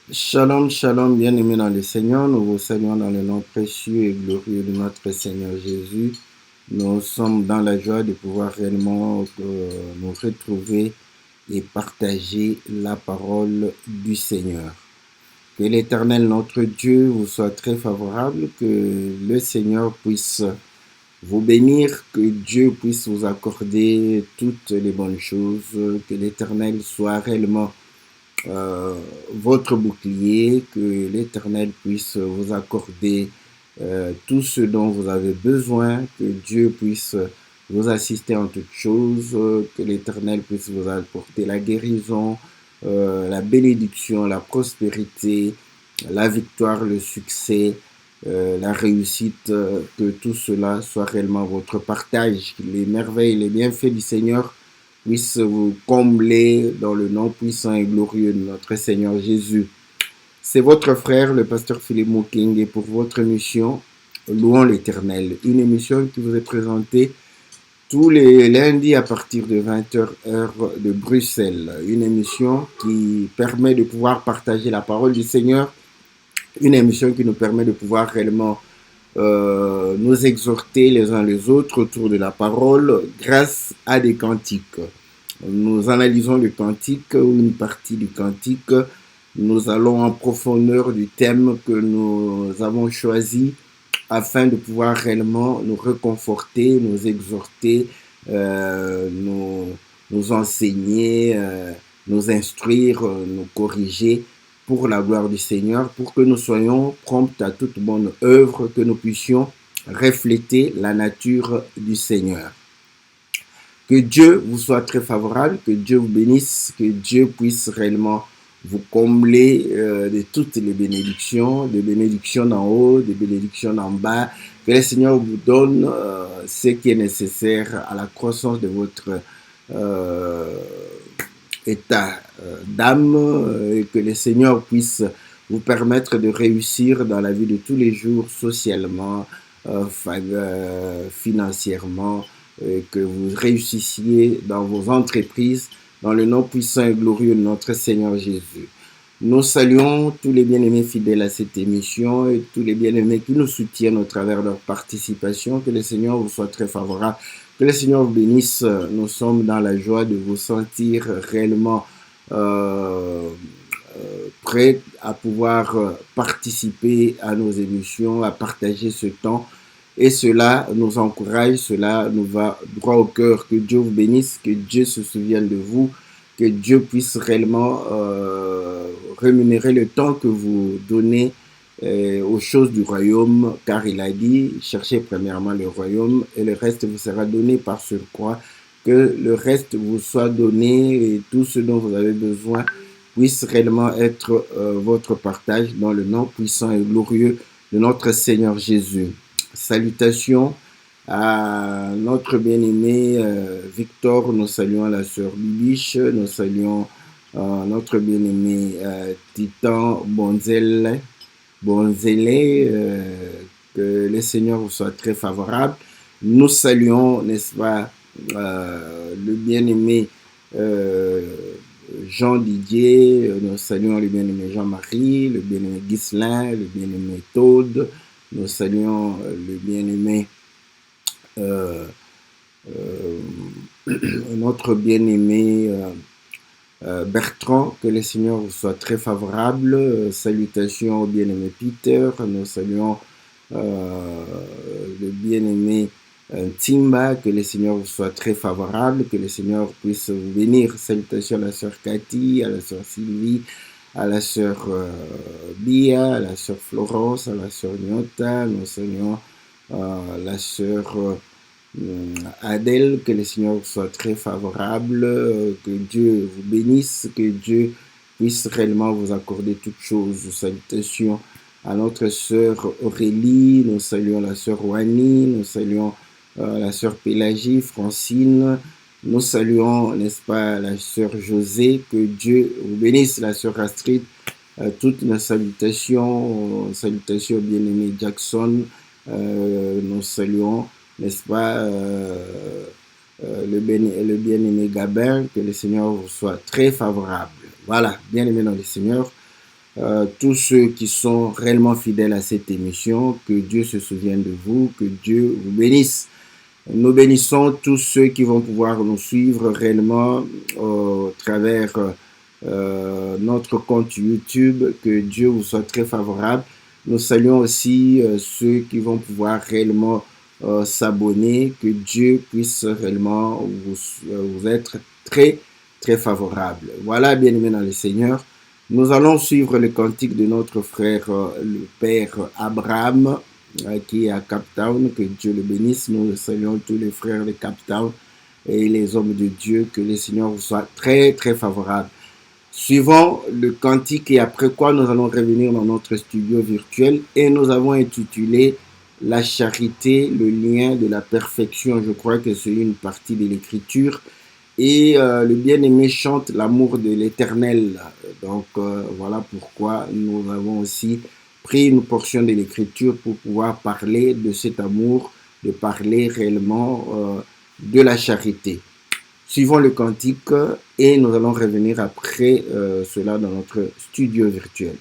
Shalom, shalom, bien-aimés dans le Seigneur, nous vous saluons dans le nom précieux et glorieux de notre Seigneur Jésus. Nous sommes dans la joie de pouvoir réellement nous retrouver et partager la parole du Seigneur. Que l'Éternel, notre Dieu, vous soit très favorable, que le Seigneur puisse vous bénir, que Dieu puisse vous accorder toutes les bonnes choses, que l'Éternel soit réellement euh, votre bouclier, que l'Éternel puisse vous accorder tout ce dont vous avez besoin, que Dieu puisse vous assister en toutes choses, que l'Éternel puisse vous apporter la guérison, la bénédiction, la prospérité, la victoire, le succès, la réussite, que tout cela soit réellement votre partage, que les merveilles, les bienfaits du Seigneur puisse vous combler dans le nom puissant et glorieux de notre Seigneur Jésus. C'est votre frère, le pasteur Philippe Mouking, et pour votre émission, Louons l'Éternel, une émission qui vous est présentée tous les lundis à partir de 20h heure de Bruxelles. Une émission qui permet de pouvoir partager la parole du Seigneur, une émission qui nous permet de pouvoir réellement nous exhorter les uns les autres autour de la parole grâce à des cantiques. Nous analysons le cantique ou une partie du cantique. Nous allons en profondeur du thème que nous avons choisi afin de pouvoir réellement nous réconforter, nous exhorter, nous enseigner, nous instruire, nous corriger pour la gloire du Seigneur, pour que nous soyons prompts à toute bonne œuvre, que nous puissions refléter la nature du Seigneur. Que Dieu vous soit très favorable, que Dieu vous bénisse, que Dieu puisse réellement vous combler de toutes les bénédictions, des bénédictions d'en haut, des bénédictions d'en bas. Que le Seigneur vous donne ce qui est nécessaire à la croissance de votre état d'âme, et que le Seigneur puisse vous permettre de réussir dans la vie de tous les jours, socialement, financièrement, que vous réussissiez dans vos entreprises, dans le nom puissant et glorieux de notre Seigneur Jésus. Nous saluons tous les bien-aimés fidèles à cette émission et tous les bien-aimés qui nous soutiennent au travers de leur participation. Que le Seigneur vous soit très favorable. Que le Seigneur vous bénisse. Nous sommes dans la joie de vous sentir réellement prêts à pouvoir participer à nos émissions, à partager ce temps. Et cela nous encourage, cela nous va droit au cœur. Que Dieu vous bénisse, que Dieu se souvienne de vous, que Dieu puisse réellement rémunérer le temps que vous donnez aux choses du royaume, car il a dit, cherchez premièrement le royaume et le reste vous sera donné par surcroît, que le reste vous soit donné et tout ce dont vous avez besoin puisse réellement être votre partage dans le nom puissant et glorieux de notre Seigneur Jésus. Salutations à notre bien-aimé Victor, nous saluons la sœur Bibiche, nous saluons notre bien-aimé Titan Bonzele, que le Seigneur vous soit très favorable. Nous saluons, n'est-ce pas, le bien-aimé Jean Didier, nous saluons le bien-aimé Jean-Marie, le bien-aimé Ghislain, le bien-aimé Taude, nous saluons le bien-aimé notre bien-aimé Bertrand, que le Seigneur vous soit très favorable. Salutations au bien-aimé Peter, nous saluons le bien-aimé Timba, que le Seigneur vous soit très favorable, que le Seigneur puisse vous bénir. Salutations à la sœur Cathy, à la sœur Sylvie, à la sœur Bia, à la sœur Florence, à la sœur Nyota, nous saluons la sœur Adèle, que le Seigneur soit très favorable, que Dieu vous bénisse, que Dieu puisse réellement vous accorder toutes choses. Salutations à notre sœur Aurélie, nous saluons la sœur Wani, nous saluons la sœur Pélagie, Francine, nous saluons, n'est-ce pas, la sœur José, que Dieu vous bénisse, la sœur Astrid, toutes nos salutations, salutations au bien-aimé Jackson, nous saluons, n'est-ce pas, le bien-aimé Gabin, que le Seigneur vous soit très favorable. Voilà, bien-aimé dans le Seigneur, tous ceux qui sont réellement fidèles à cette émission. Que Dieu se souvienne de vous, que Dieu vous bénisse. Nous bénissons tous ceux qui vont pouvoir nous suivre réellement au travers notre compte YouTube. Que Dieu vous soit très favorable. Nous saluons aussi ceux qui vont pouvoir réellement s'abonner. Que Dieu puisse réellement vous être très, très favorable. Voilà, bien-aimés dans le Seigneur. Nous allons suivre le cantique de notre frère, le Père Abraham, qui est à Cape Town. Que Dieu le bénisse. Nous saluons tous les frères de Cape Town et les hommes de Dieu. Que le Seigneur vous soit très, très favorable. Suivons le cantique et après quoi nous allons revenir dans notre studio virtuel et nous avons intitulé La charité, le lien de la perfection. Je crois que c'est une partie de l'écriture. Et le bien-aimé chante l'amour de l'Éternel. Donc voilà pourquoi nous avons aussi pris une portion de l'écriture pour pouvoir parler de cet amour, de parler réellement de la charité. Suivons le cantique et nous allons revenir après cela dans notre studio virtuel.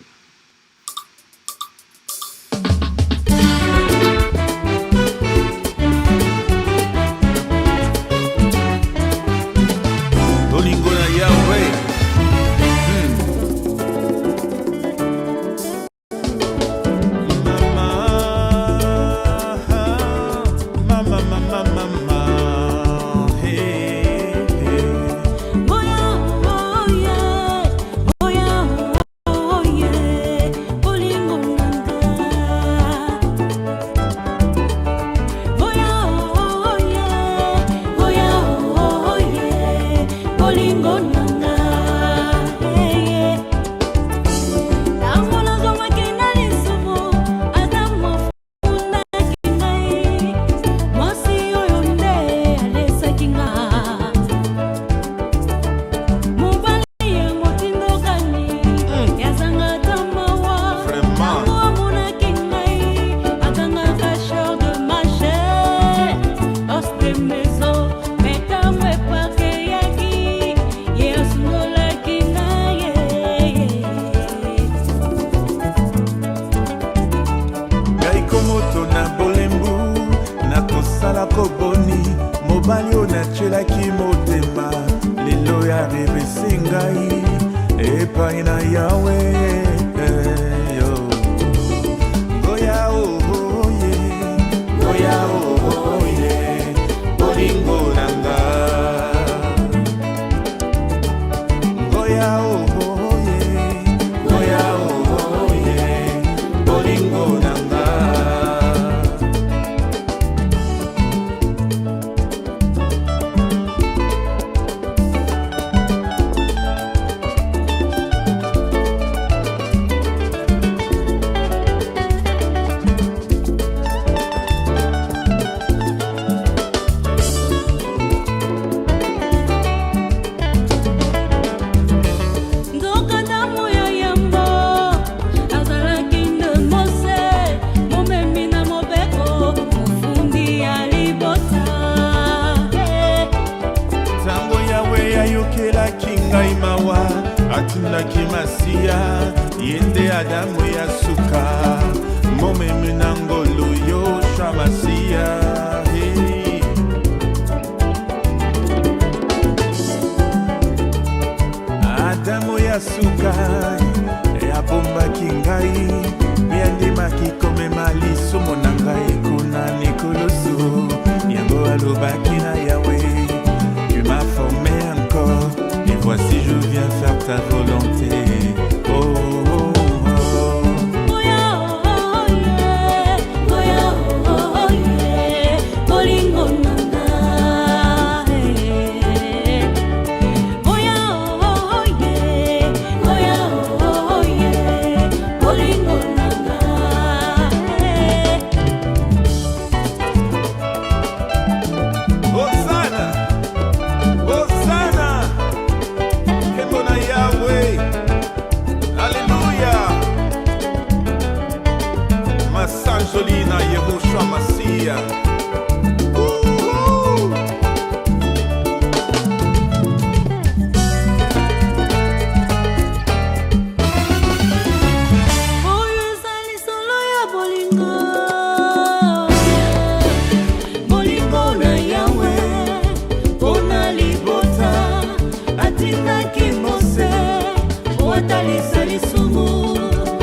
lisumu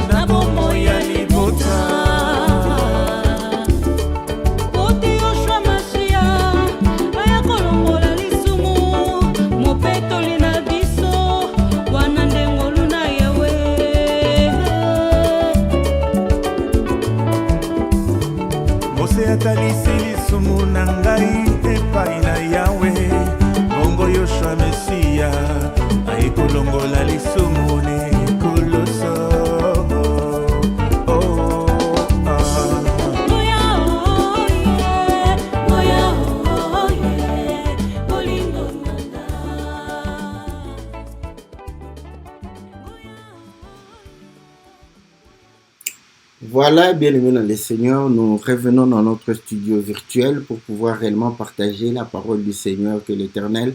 na bomoi ya libota. Oti Yoshua Mashia aya kolongola lisumu mopetoli na biso wana ndengolu na Yawe. Mose atalisi lisumu na ngai epai na Yawe, bongo Yoshua Mesia aye kolongola lisumu ne koloso. Voilà, bien-aimés dans le Seigneur, nous revenons dans notre studio virtuel pour pouvoir réellement partager la parole du Seigneur. Que l'Éternel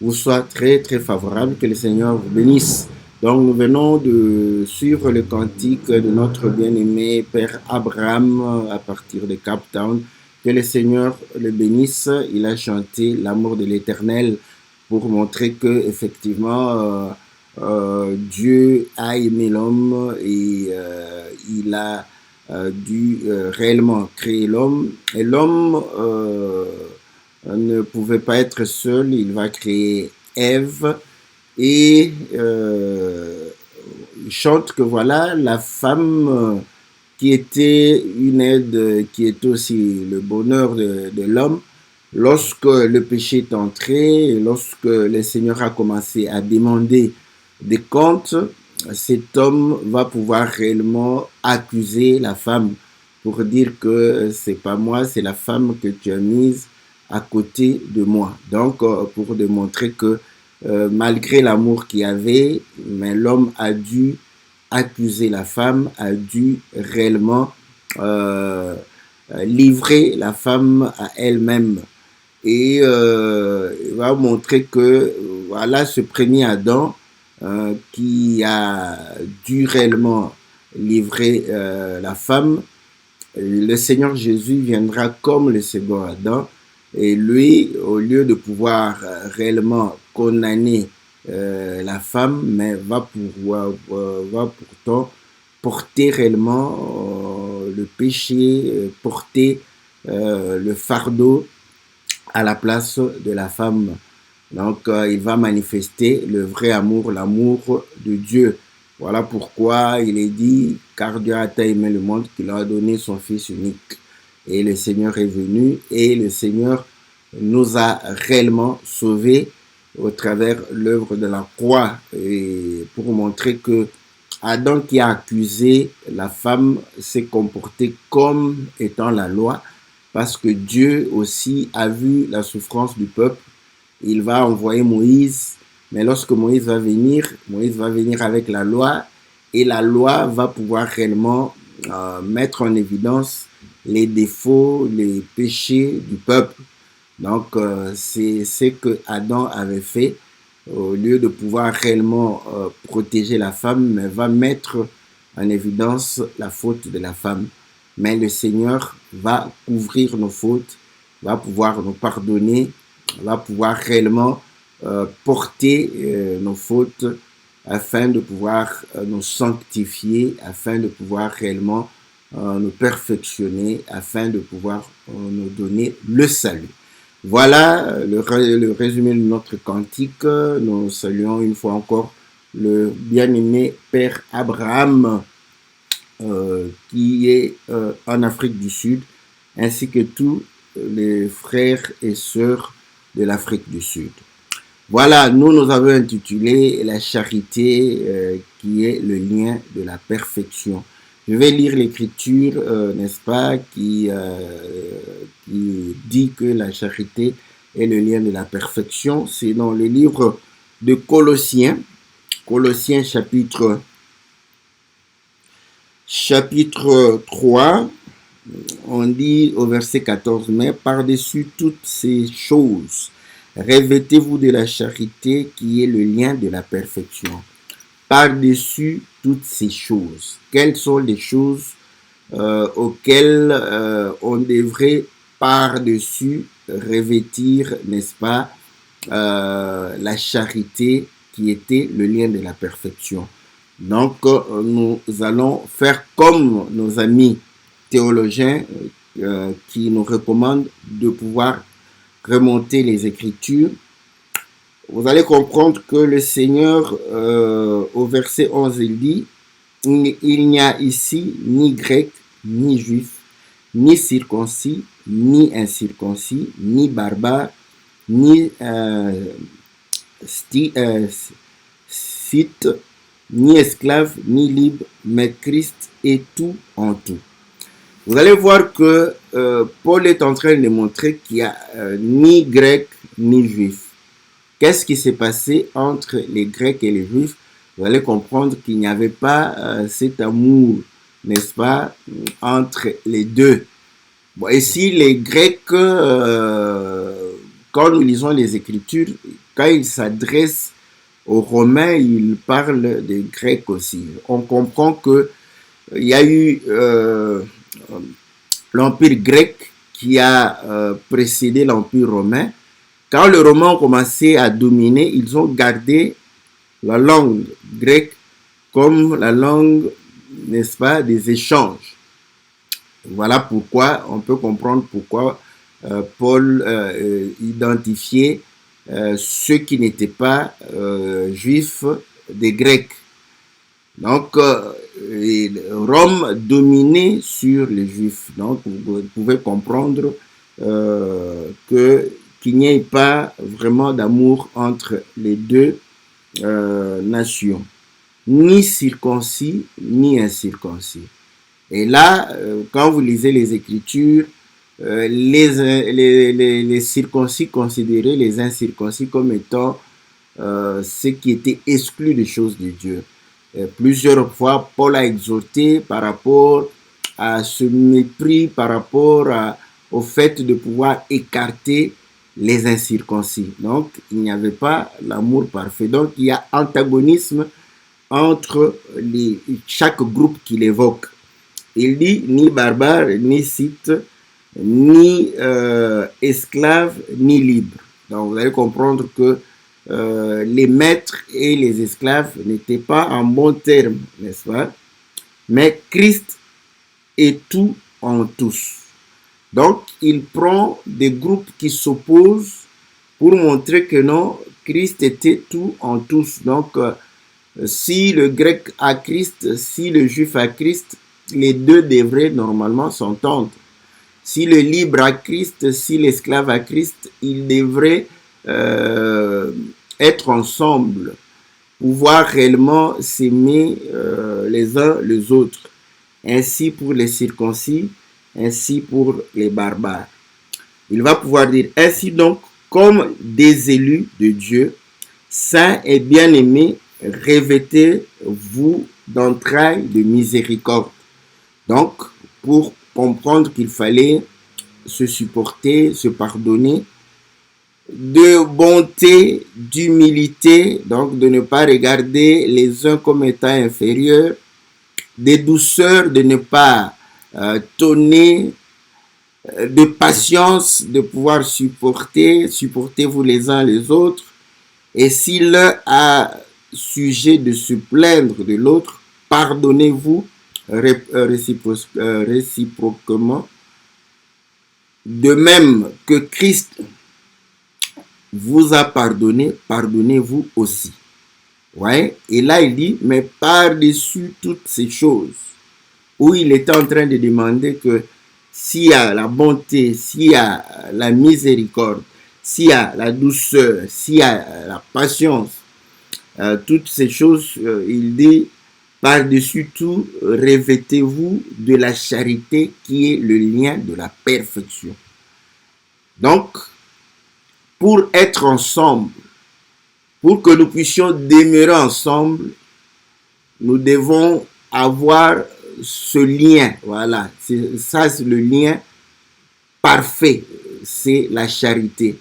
vous soit très très favorable, que le Seigneur vous bénisse. Donc nous venons de suivre le cantique de notre bien-aimé Père Abraham à partir de Cape Town. Que le Seigneur le bénisse. Il a chanté l'amour de l'Éternel pour montrer que effectivement Dieu a aimé l'homme et il a dû réellement créer l'homme. Et l'homme ne pouvait pas être seul, il va créer Ève et il chante que voilà la femme qui était une aide, qui est aussi le bonheur de l'homme. Lorsque le péché est entré, lorsque le Seigneur a commencé à demander des comptes, cet homme va pouvoir réellement accuser la femme pour dire que c'est pas moi, c'est la femme que tu as mise à côté de moi. Donc, pour démontrer que malgré l'amour qu'il y avait, mais l'homme a dû accuser la femme, a dû réellement livrer la femme à elle-même. Et il va montrer que voilà ce premier Adam qui a dû réellement livrer la femme. Le Seigneur Jésus viendra comme le second Adam et lui, au lieu de pouvoir réellement condamner la femme, mais va pourtant porter réellement le péché, porter le fardeau à la place de la femme. Donc, il va manifester le vrai amour, l'amour de Dieu. Voilà pourquoi il est dit, car Dieu a tant aimé le monde qu'il a donné son Fils unique. Et le Seigneur est venu et le Seigneur nous a réellement sauvés au travers l'œuvre de la croix. Et pour montrer que Adam qui a accusé la femme s'est comporté comme étant la loi, parce que Dieu aussi a vu la souffrance du peuple. Il va envoyer Moïse, mais lorsque Moïse va venir avec la loi, et la loi va pouvoir réellement mettre en évidence les défauts, les péchés du peuple. Donc, c'est ce que Adam avait fait, au lieu de pouvoir réellement protéger la femme, mais va mettre en évidence la faute de la femme. Mais le Seigneur va couvrir nos fautes, va pouvoir nous pardonner, va pouvoir réellement porter nos fautes afin de pouvoir nous sanctifier, afin de pouvoir réellement nous perfectionner, afin de pouvoir nous donner le salut. Voilà le résumé de notre cantique. Nous saluons une fois encore le bien-aimé Père Abraham qui est en Afrique du Sud, ainsi que tous les frères et sœurs de l'Afrique du Sud. Voilà, nous avons intitulé la charité qui est le lien de la perfection. Je vais lire l'écriture, n'est-ce pas, qui dit que la charité est le lien de la perfection. C'est dans le livre de Colossiens, Colossiens chapitre 3, on dit au verset 14, mais par-dessus toutes ces choses, revêtez-vous de la charité qui est le lien de la perfection. Par-dessus toutes ces choses. Quelles sont les choses auxquelles on devrait par-dessus revêtir, n'est-ce pas, la charité qui était le lien de la perfection. Donc, nous allons faire comme nos amis théologiens qui nous recommandent de pouvoir remonter les Écritures. Vous allez comprendre que le Seigneur, au verset 11, il dit, il n'y a ici ni grec, ni juif, ni circoncis, ni incirconcis, ni barbare, ni scythe, ni esclave, ni libre, mais Christ est tout en tout. Vous allez voir que Paul est en train de montrer qu'il n'y a ni grec, ni juif. Qu'est-ce qui s'est passé entre les Grecs et les Juifs? Vous allez comprendre qu'il n'y avait pas cet amour, n'est-ce pas, entre les deux. Bon, et si les Grecs, quand nous lisons les Écritures, quand ils s'adressent aux Romains, ils parlent des Grecs aussi. On comprend que il y a eu l'Empire grec qui a précédé l'Empire romain. Quand les Romains ont commencé à dominer, ils ont gardé la langue grecque comme la langue, n'est-ce pas, des échanges. Voilà pourquoi on peut comprendre pourquoi Paul identifiait ceux qui n'étaient pas juifs des Grecs. Donc, Rome dominait sur les Juifs. Donc, vous pouvez comprendre qu'il n'y ait pas vraiment d'amour entre les deux nations, ni circoncis, ni incirconcis. Et là, quand vous lisez les Écritures, les circoncis considéraient les incirconcis comme étant ceux qui étaient exclus des choses de Dieu. Plusieurs fois, Paul a exhorté par rapport à ce mépris, par rapport au fait de pouvoir écarter les incirconcis. Donc, il n'y avait pas l'amour parfait. Donc, il y a antagonisme entre chaque groupe qu'il évoque. Il dit ni barbare, ni scythe, ni esclave, ni libre. Donc, vous allez comprendre que les maîtres et les esclaves n'étaient pas en bon terme, n'est-ce pas? Mais Christ est tout en tous. Donc, il prend des groupes qui s'opposent pour montrer que non, Christ était tout en tous. Donc, si le grec a Christ, si le juif a Christ, les deux devraient normalement s'entendre. Si le libre a Christ, si l'esclave a Christ, ils devraient être ensemble, pouvoir réellement s'aimer les uns les autres. Ainsi pour les circoncis, ainsi pour les barbares. Il va pouvoir dire, ainsi donc, comme des élus de Dieu, saints et bien-aimés, revêtez-vous d'entrailles de miséricorde. Donc, pour comprendre qu'il fallait se supporter, se pardonner, de bonté, d'humilité, donc de ne pas regarder les uns comme étant inférieurs, de douceur, de ne pas tonner, de patience, de pouvoir supportez-vous les uns les autres. Et si l'un a sujet de se plaindre de l'autre, pardonnez-vous réciproquement. De même que Christ vous a pardonné, pardonnez-vous aussi. Ouais? Et là, il dit, mais par-dessus toutes ces choses, où il était en train de demander que s'il y a la bonté, s'il y a la miséricorde, s'il y a la douceur, s'il y a la patience, toutes ces choses, il dit, par-dessus tout, revêtez-vous de la charité qui est le lien de la perfection. Donc, pour être ensemble, pour que nous puissions demeurer ensemble, nous devons avoir ce lien. Voilà, ça c'est le lien parfait, c'est la charité.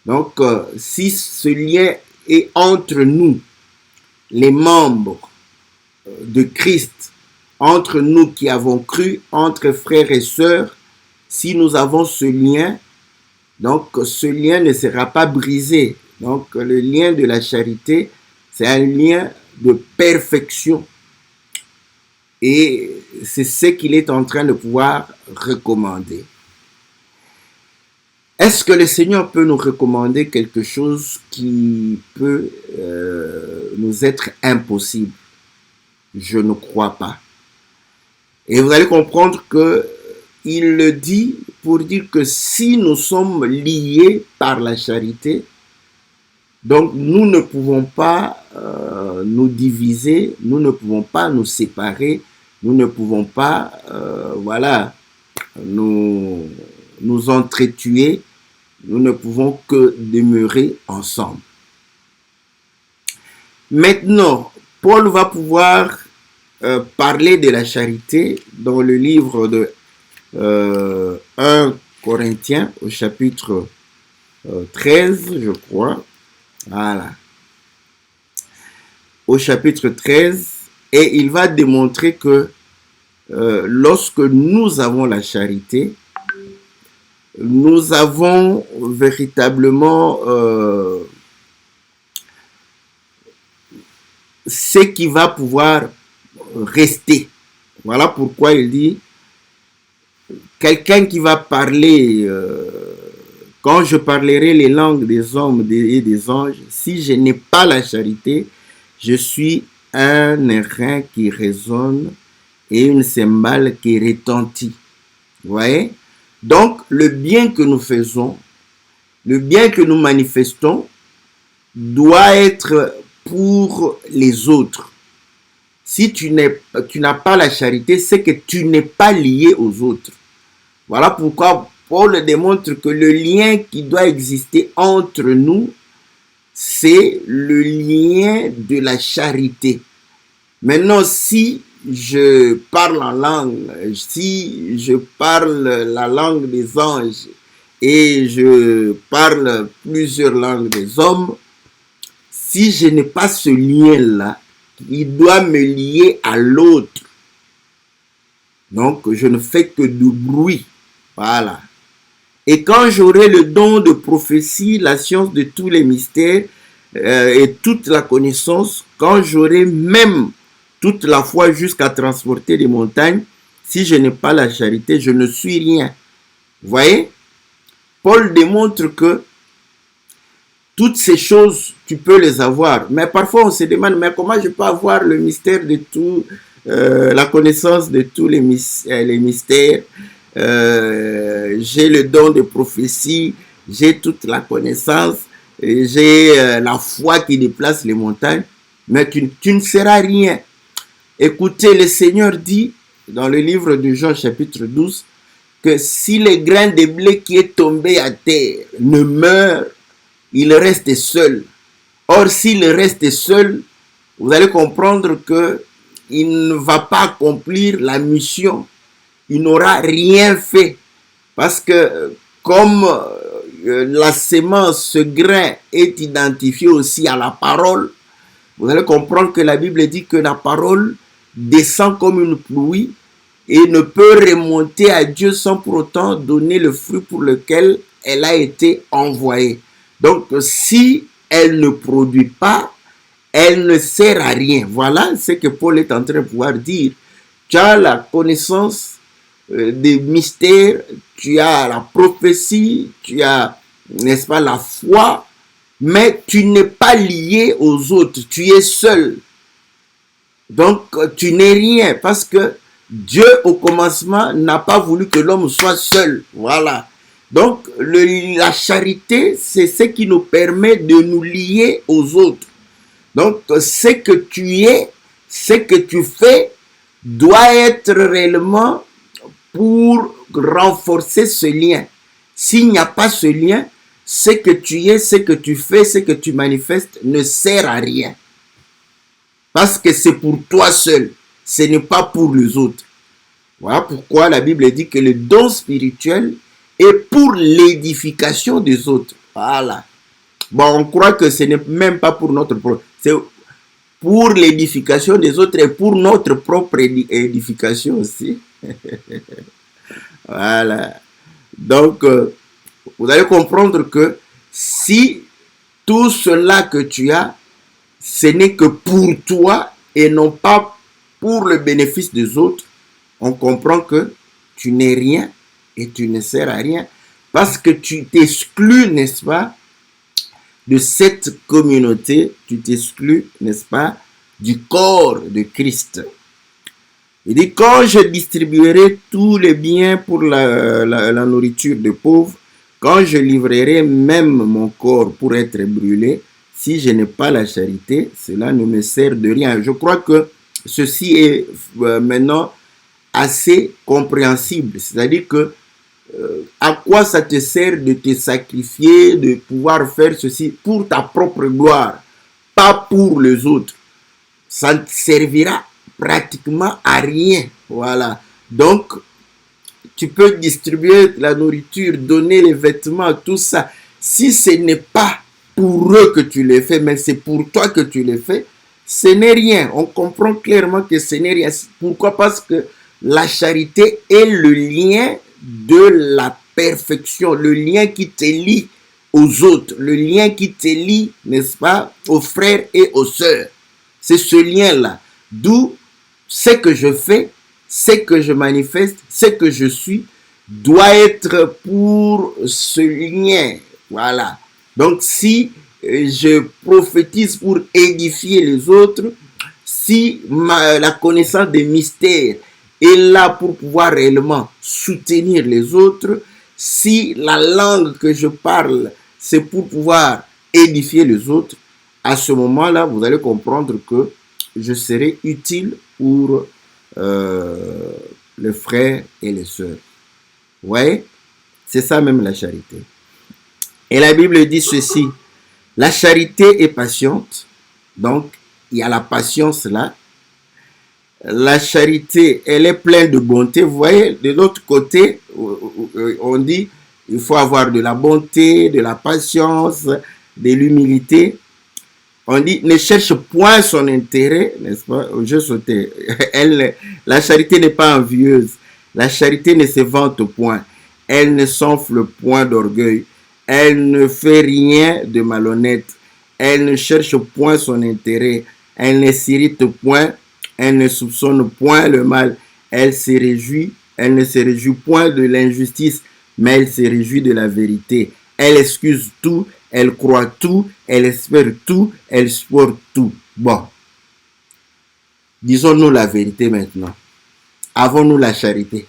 Donc, si ce lien est entre nous, les membres de Christ, entre nous qui avons cru, entre frères et sœurs, si nous avons ce lien, donc ce lien ne sera pas brisé. Donc le lien de la charité, c'est un lien de perfection. Et c'est ce qu'il est en train de pouvoir recommander. Est-ce que le Seigneur peut nous recommander quelque chose qui peut nous être impossible? Je ne crois pas. Et vous allez comprendre que il le dit pour dire que si nous sommes liés par la charité, donc nous ne pouvons pas nous diviser, nous ne pouvons pas nous séparer, nous ne pouvons pas nous entretuer, nous ne pouvons que demeurer ensemble. Maintenant, Paul va pouvoir parler de la charité dans le livre de 1 Corinthiens au chapitre 13, je crois. Voilà. Au chapitre 13, et il va démontrer que lorsque nous avons la charité, nous avons véritablement ce qui va pouvoir rester. Voilà pourquoi il dit, quelqu'un qui va parler, quand je parlerai les langues des hommes et des anges, si je n'ai pas la charité, je suis un airain qui résonne et une cymbale qui retentit. Vous voyez? Donc, le bien que nous faisons, le bien que nous manifestons, doit être pour les autres. Si tu n'as pas la charité, c'est que tu n'es pas lié aux autres. Voilà pourquoi Paul démontre que le lien qui doit exister entre nous, c'est le lien de la charité. Maintenant, si je parle en langue, si je parle la langue des anges et je parle plusieurs langues des hommes, si je n'ai pas ce lien-là, il doit me lier à l'autre. Donc, je ne fais que du bruit. Voilà. Et quand j'aurai le don de prophétie, la science de tous les mystères et toute la connaissance, quand j'aurai même toute la foi jusqu'à transporter les montagnes, si je n'ai pas la charité, je ne suis rien. Vous voyez? Paul démontre que toutes ces choses, tu peux les avoir. Mais parfois, on se demande, mais comment je peux avoir le mystère de tout, la connaissance de tous les mystères? J'ai le don de prophétie, j'ai toute la connaissance, j'ai la foi qui déplace les montagnes, mais tu ne seras rien. Écoutez, le Seigneur dit dans le livre de Jean chapitre 12 que si le grain de blé qui est tombé à terre ne meurt, il reste seul. Or, s'il reste seul, vous allez comprendre que il ne va pas accomplir la mission. Il n'aura rien fait. Parce que comme la semence, ce grain est identifié aussi à la parole, vous allez comprendre que la Bible dit que la parole descend comme une pluie et ne peut remonter à Dieu sans pour autant donner le fruit pour lequel elle a été envoyée. Donc, si elle ne produit pas, elle ne sert à rien. Voilà ce que Paul est en train de pouvoir dire. Tu as la connaissance des mystères, tu as la prophétie, tu as, n'est-ce pas, la foi, mais tu n'es pas lié aux autres, tu es seul. Donc, tu n'es rien parce que Dieu, au commencement, n'a pas voulu que l'homme soit seul. Voilà. Donc, la charité, c'est ce qui nous permet de nous lier aux autres. Donc, ce que tu es, ce que tu fais, doit être réellement pour renforcer ce lien. S'il n'y a pas ce lien, ce que tu es, ce que tu fais, ce que tu manifestes ne sert à rien. Parce que c'est pour toi seul, ce n'est pas pour les autres. Voilà pourquoi la Bible dit que le don spirituel est pour l'édification des autres. Voilà. Bon, on croit que ce n'est même pas pour notre propre. C'est pour l'édification des autres et pour notre propre édification aussi. Voilà. Donc, vous allez comprendre que si tout cela que tu as, ce n'est que pour toi et non pas pour le bénéfice des autres, on comprend que tu n'es rien et tu ne sers à rien parce que tu t'exclus, n'est-ce pas, de cette communauté, tu t'exclus, n'est-ce pas, du corps de Christ. Il dit, quand je distribuerai tous les biens pour la nourriture des pauvres, quand je livrerai même mon corps pour être brûlé, si je n'ai pas la charité, cela ne me sert de rien. Je crois que ceci est maintenant assez compréhensible. C'est-à-dire que à quoi ça te sert de te sacrifier, de pouvoir faire ceci pour ta propre gloire, pas pour les autres. Ça ne servira pratiquement à rien. Voilà. Donc, tu peux distribuer la nourriture, donner les vêtements, tout ça. Si ce n'est pas pour eux que tu les fais, mais c'est pour toi que tu les fais, ce n'est rien. On comprend clairement que ce n'est rien. Pourquoi? Parce que la charité est le lien de la perfection, le lien qui te lie aux autres, le lien qui te lie, n'est-ce pas, aux frères et aux sœurs. C'est ce lien-là. D'où ce que je fais, ce que je manifeste, ce que je suis, doit être pour ce lien. Voilà. Donc, si je prophétise pour édifier les autres, si la connaissance des mystères est là pour pouvoir réellement soutenir les autres, si la langue que je parle, c'est pour pouvoir édifier les autres, à ce moment-là, vous allez comprendre que je serai utile pour les frères et les sœurs. Vous voyez? C'est ça même la charité. Et la Bible dit ceci, la charité est patiente, donc il y a la patience là. La charité, elle est pleine de bonté. Vous voyez, de l'autre côté, on dit, il faut avoir de la bonté, de la patience, de l'humilité. On dit, ne cherche point son intérêt, n'est-ce pas? Je sautais. La charité n'est pas envieuse. La charité ne se vante point. Elle ne s'enfle point d'orgueil. Elle ne fait rien de malhonnête. Elle ne cherche point son intérêt. Elle ne s'irrite point. Elle ne soupçonne point le mal. Elle ne se réjouit point de l'injustice, mais elle se réjouit de la vérité. Elle excuse tout, elle croit tout, elle espère tout, elle supporte tout. Bon, disons-nous la vérité maintenant. Avons-nous la charité?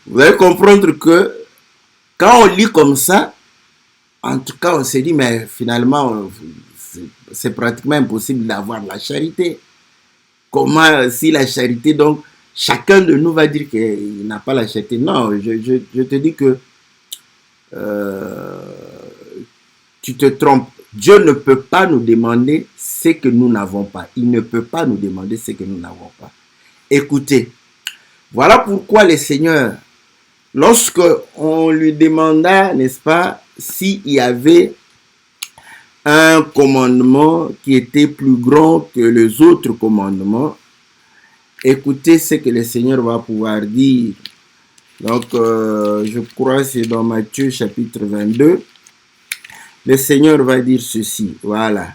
Vous allez comprendre que quand on lit comme ça, en tout cas, on se dit, mais finalement, c'est pratiquement impossible d'avoir la charité. Comment, si la charité, donc, chacun de nous va dire qu'il n'a pas la charité. Non, je te dis que tu te trompes. Dieu ne peut pas nous demander ce que nous n'avons pas. Il ne peut pas nous demander ce que nous n'avons pas. Écoutez, voilà pourquoi le Seigneur, lorsque on lui demanda, n'est-ce pas, s'il y avait un commandement qui était plus grand que les autres commandements, écoutez ce que le Seigneur va pouvoir dire. Donc, je crois que c'est dans Matthieu chapitre 22. Le Seigneur va dire ceci, voilà.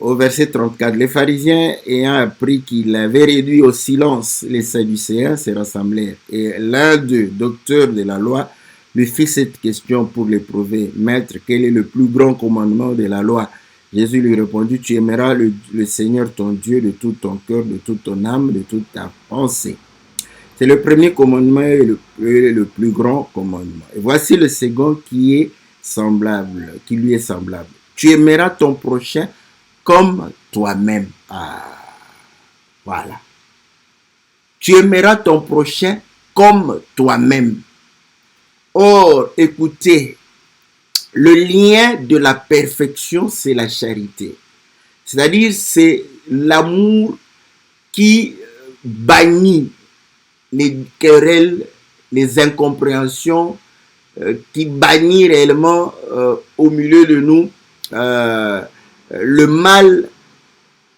Au verset 34, les pharisiens ayant appris qu'il avait réduit au silence les Sadducéens se rassemblèrent. Et l'un d'eux, docteur de la loi, lui fit cette question pour l'éprouver. Maître, quel est le plus grand commandement de la loi? Jésus lui répondit, tu aimeras le Seigneur ton Dieu de tout ton cœur, de toute ton âme, de toute ta pensée. C'est le premier commandement et le plus grand commandement. Et voici le second qui est semblable, qui lui est semblable. Tu aimeras ton prochain comme toi-même. Ah, voilà. Tu aimeras ton prochain comme toi-même. Or, écoutez, le lien de la perfection, c'est la charité. C'est-à-dire, c'est l'amour qui bannit les querelles, les incompréhensions, qui bannit réellement au milieu de nous le mal.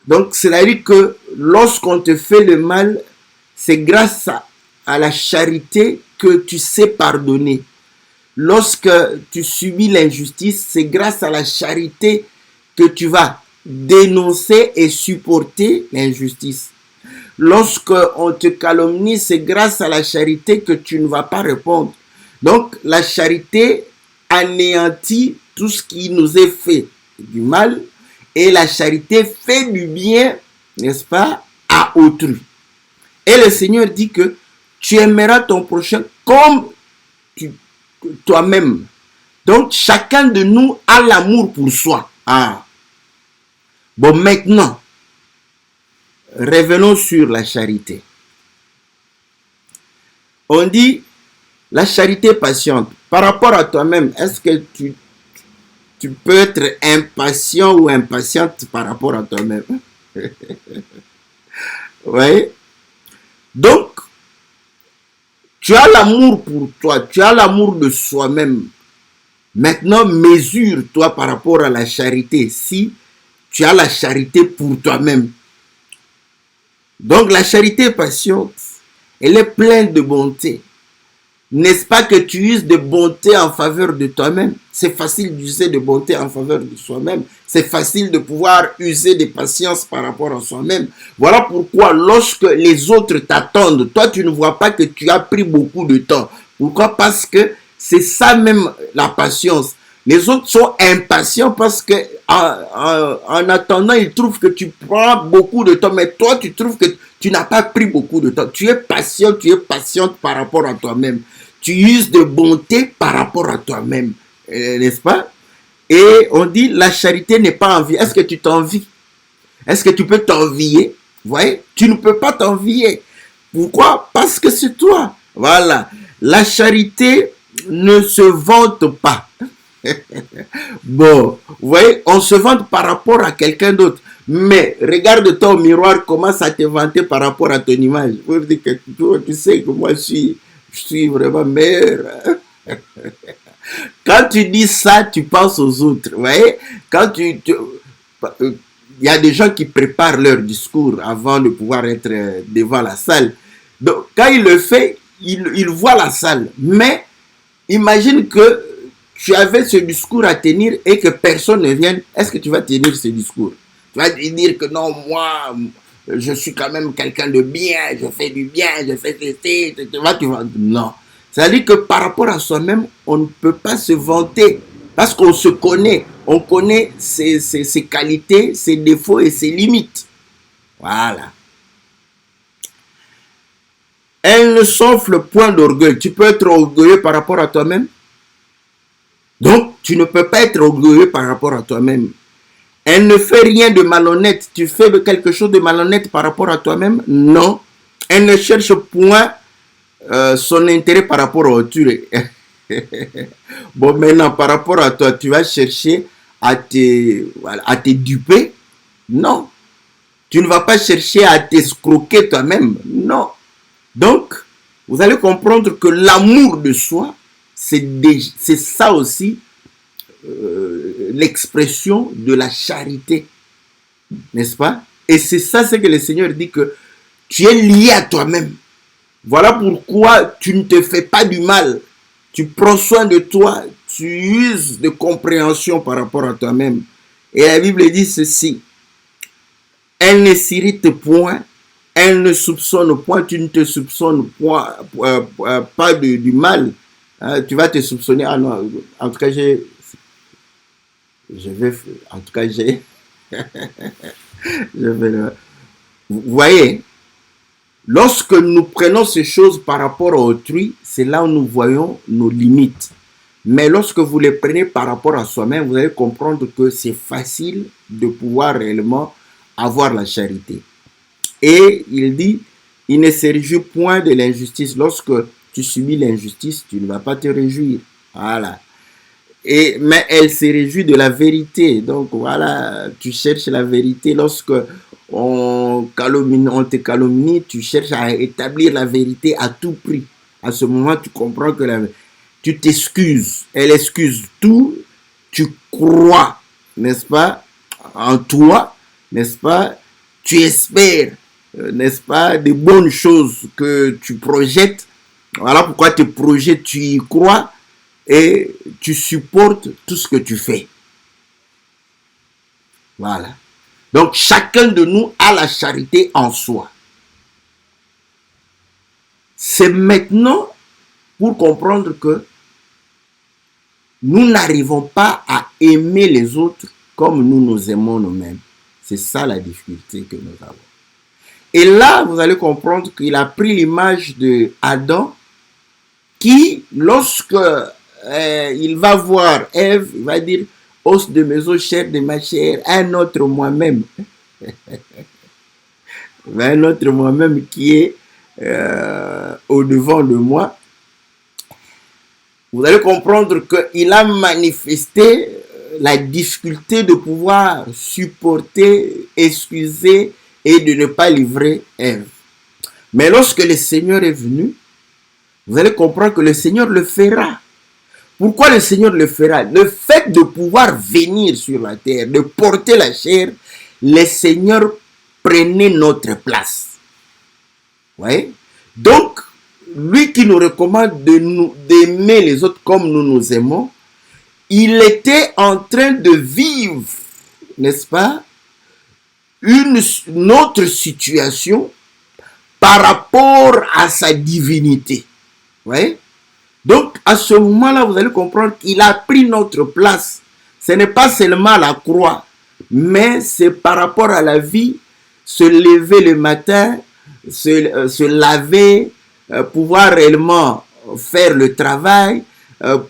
Donc, c'est-à-dire que lorsqu'on te fait le mal, c'est grâce à la charité que tu sais pardonner. lorsque tu subis l'injustice, c'est grâce à la charité que tu vas dénoncer et supporter l'injustice. Lorsque on te calomnie, c'est grâce à la charité que tu ne vas pas répondre. Donc, la charité anéantit tout ce qui nous est fait du mal et la charité fait du bien, n'est-ce pas, à autrui. Et le Seigneur dit que tu aimeras ton prochain comme toi-même. Donc, chacun de nous a l'amour pour soi. Ah. Bon, maintenant, revenons sur la charité. On dit la charité patiente. Par rapport à toi-même, est-ce que tu peux être impatient ou impatiente par rapport à toi-même? Oui. Donc, tu as l'amour pour toi, tu as l'amour de soi-même. Maintenant, mesure-toi par rapport à la charité. Si tu as la charité pour toi-même. Donc, la charité patiente, elle est pleine de bonté. N'est-ce pas que tu uses de bonté en faveur de toi-même? C'est facile d'user de bonté en faveur de soi-même. C'est facile de pouvoir user de patience par rapport à soi-même. Voilà pourquoi lorsque les autres t'attendent, toi tu ne vois pas que tu as pris beaucoup de temps. Pourquoi? Parce que c'est ça même la patience. Les autres sont impatients parce que en attendant, ils trouvent que tu prends beaucoup de temps. Mais toi, tu trouves que tu n'as pas pris beaucoup de temps. Tu es patient, tu es patiente par rapport à toi-même. Tu uses de bonté par rapport à toi-même. N'est-ce pas? Et on dit, la charité n'est pas envie. Est-ce que tu t'envies? Est-ce que tu peux t'envier? Vous voyez? Tu ne peux pas t'envier. Pourquoi? Parce que c'est toi. Voilà. La charité ne se vante pas. Bon, vous voyez, on se vante par rapport à quelqu'un d'autre. Mais regarde-toi au miroir, commence à te vanter par rapport à ton image. Pour dire que tu sais que moi je suis vraiment meilleur. Quand tu dis ça, tu penses aux autres. Vous voyez, quand il y a des gens qui préparent leur discours avant de pouvoir être devant la salle. Donc, quand il le fait, il voit la salle. Mais imagine que tu avais ce discours à tenir et que personne ne vienne. Est-ce que tu vas tenir ce discours? Tu vas dire que non, moi, je suis quand même quelqu'un de bien, je fais du bien, je fais ceci, tu vas. Non. C'est-à-dire que par rapport à soi-même, on ne peut pas se vanter parce qu'on se connaît. On connaît ses qualités, ses défauts et ses limites. Voilà. Elle ne s'offre point d'orgueil. Tu peux être orgueilleux par rapport à toi-même. Donc, tu ne peux pas être orgueilleux par rapport à toi-même. Elle ne fait rien de malhonnête. Tu fais quelque chose de malhonnête par rapport à toi-même? Non. Elle ne cherche point son intérêt par rapport à autrui. Bon, maintenant, par rapport à toi, tu vas chercher à te duper? Non. Tu ne vas pas chercher à t'escroquer toi-même? Non. Donc, vous allez comprendre que l'amour de soi, c'est ça aussi l'expression de la charité, n'est-ce pas? Et c'est ça ce que le Seigneur dit, que tu es lié à toi-même. Voilà pourquoi tu ne te fais pas du mal. Tu prends soin de toi, tu uses de compréhension par rapport à toi-même. Et la Bible dit ceci: elle ne s'irrite point, elle ne soupçonne point, tu ne te soupçonnes point, pas du mal. Tu vas te soupçonner. Ah non, en tout cas, vous voyez, lorsque nous prenons ces choses par rapport à autrui, c'est là où nous voyons nos limites. Mais lorsque vous les prenez par rapport à soi-même, vous allez comprendre que c'est facile de pouvoir réellement avoir la charité. Et il dit, il ne se réjouit point de l'injustice. Lorsque tu subis l'injustice, tu ne vas pas te réjouir. Voilà. Mais elle se réjouit de la vérité. Donc voilà, tu cherches la vérité. Lorsque on te calomnie, tu cherches à établir la vérité à tout prix. À ce moment, tu comprends que tu t'excuses. Elle excuse tout. Tu crois, n'est-ce pas, en toi, n'est-ce pas? Tu espères, n'est-ce pas, des bonnes choses que tu projettes. Voilà pourquoi tes projets, tu y crois. et tu supportes tout ce que tu fais. Voilà. Donc, chacun de nous a la charité en soi. C'est maintenant pour comprendre que nous n'arrivons pas à aimer les autres comme nous nous aimons nous-mêmes. C'est ça la difficulté que nous avons. Et là, vous allez comprendre qu'il a pris l'image de Adam qui, lorsque il va voir Ève, il va dire « os de mes os, chair de ma chair, un autre moi-même ». Un autre moi-même qui est au-devant de moi. Vous allez comprendre qu'il a manifesté la difficulté de pouvoir supporter, excuser et de ne pas livrer Ève. Mais lorsque le Seigneur est venu, vous allez comprendre que le Seigneur le fera. Pourquoi le Seigneur le fera? Le fait de pouvoir venir sur la terre, de porter la chair, le Seigneur prenait notre place. Vous voyez? Donc, lui qui nous recommande d'aimer les autres comme nous nous aimons, il était en train de vivre, n'est-ce pas, une autre situation par rapport à sa divinité. Vous voyez? Donc, à ce moment-là, vous allez comprendre qu'il a pris notre place. Ce n'est pas seulement la croix, mais c'est par rapport à la vie, se lever le matin, se laver, pouvoir réellement faire le travail,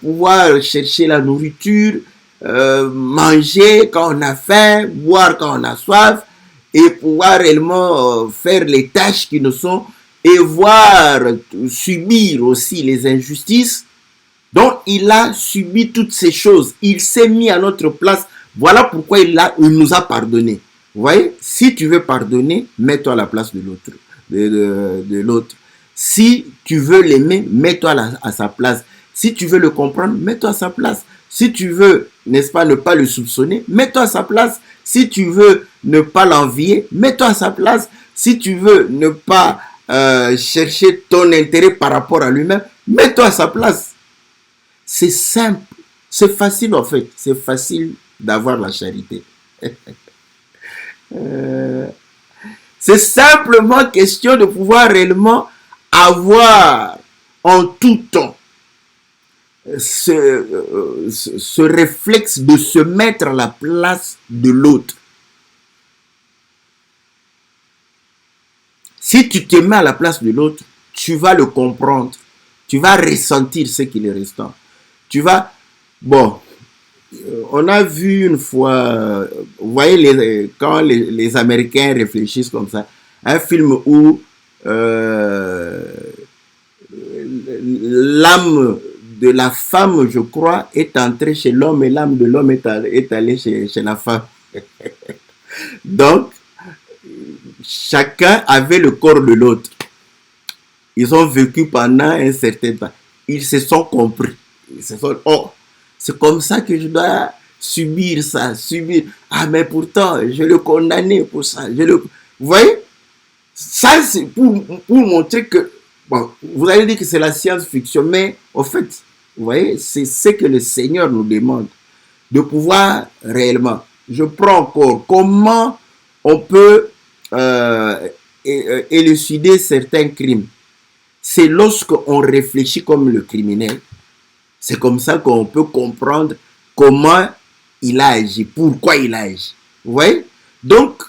pouvoir chercher la nourriture, manger quand on a faim, boire quand on a soif, et pouvoir réellement faire les tâches qui nous sont, et voir, subir aussi les injustices. Donc, il a subi toutes ces choses. Il s'est mis à notre place. Voilà pourquoi il nous a pardonné. Vous voyez, si tu veux pardonner, mets-toi à la place de l'autre. De l'autre. Si tu veux l'aimer, mets-toi à sa place. Si tu veux le comprendre, mets-toi à sa place. Si tu veux, n'est-ce pas, ne pas le soupçonner, mets-toi à sa place. Si tu veux ne pas l'envier, mets-toi à sa place. Si tu veux ne pas chercher ton intérêt par rapport à lui-même, mets-toi à sa place. C'est simple. C'est facile en fait. C'est facile d'avoir la charité. C'est simplement question de pouvoir réellement avoir en tout temps ce réflexe de se mettre à la place de l'autre. Si tu te mets à la place de l'autre, tu vas le comprendre. Tu vas ressentir ce qu'il est restant. Tu vas... Bon, on a vu une fois, vous voyez, quand les Américains réfléchissent comme ça, un film où l'âme de la femme, je crois, est entrée chez l'homme et l'âme de l'homme est allée chez la femme. Donc, chacun avait le corps de l'autre. Ils ont vécu pendant un certain temps. Ils se sont compris. Ils se sont dit, oh, c'est comme ça que je dois subir ça, subir. Ah, mais pourtant, je le condamnais pour ça. Vous voyez? Ça, c'est pour montrer que, bon, vous allez dire que c'est la science-fiction, mais en fait, vous voyez, c'est ce que le Seigneur nous demande, de pouvoir réellement. Je prends encore, comment on peut élucider certains crimes. C'est lorsqu'on réfléchit comme le criminel. C'est comme ça qu'on peut comprendre comment il a agi, pourquoi il a agi. Vous voyez? Donc,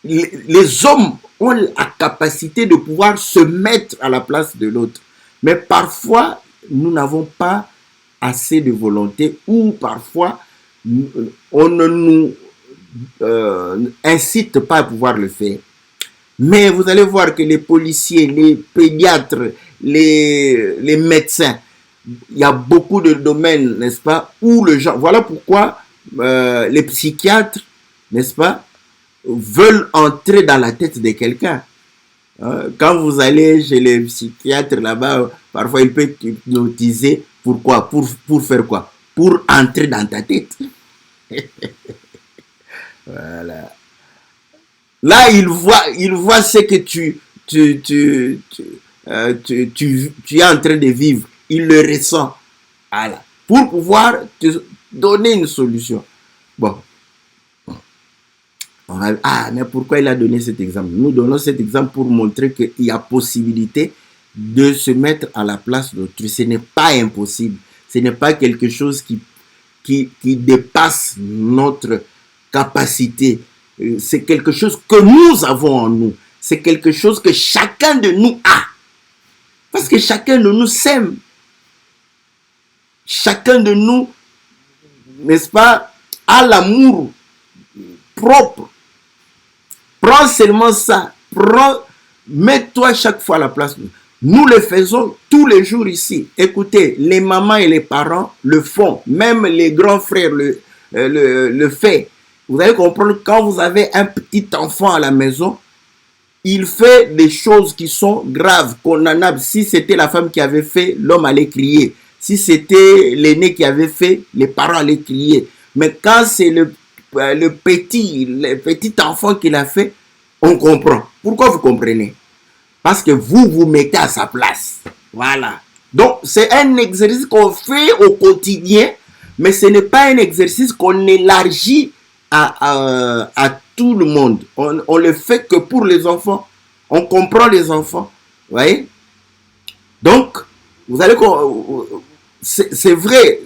les hommes ont la capacité de pouvoir se mettre à la place de l'autre. Mais parfois, nous n'avons pas assez de volonté ou parfois, on ne nous incite pas à pouvoir le faire. Mais vous allez voir que les policiers, les pédiatres, les médecins, il y a beaucoup de domaines, n'est-ce pas, où le genre... Voilà pourquoi les psychiatres, n'est-ce pas, veulent entrer dans la tête de quelqu'un. Quand vous allez chez les psychiatres là-bas, parfois ils peuvent hypnotiser. Pourquoi? Pour faire quoi? Pour entrer dans ta tête. Voilà. Là, il voit ce que tu es en train de vivre. Il le ressent. Voilà. pour pouvoir te donner une solution. Bon. Mais pourquoi il a donné cet exemple? Nous donnons cet exemple pour montrer qu'il y a possibilité de se mettre à la place d'autrui. Ce n'est pas impossible. Ce n'est pas quelque chose qui dépasse notre capacité. C'est quelque chose que nous avons en nous. C'est quelque chose que chacun de nous a. Parce que chacun de nous s'aime. Chacun de nous, n'est-ce pas, a l'amour propre. Prends seulement ça. Mets-toi chaque fois à la place. Nous le faisons tous les jours ici. Écoutez, les mamans et les parents le font. Même les grands frères le font. Vous allez comprendre, quand vous avez un petit enfant à la maison, il fait des choses qui sont graves, condamnables. Si c'était la femme qui avait fait, l'homme allait crier. Si c'était l'aîné qui avait fait, les parents allaient crier. Mais quand c'est le petit enfant qui l'a fait, on comprend. Pourquoi vous comprenez? Parce que vous mettez à sa place. Voilà. Donc, c'est un exercice qu'on fait au quotidien, mais ce n'est pas un exercice qu'on élargit à tout le monde. On le fait que pour les enfants. On comprend les enfants. Vous voyez? Donc, vous allez... C'est vrai.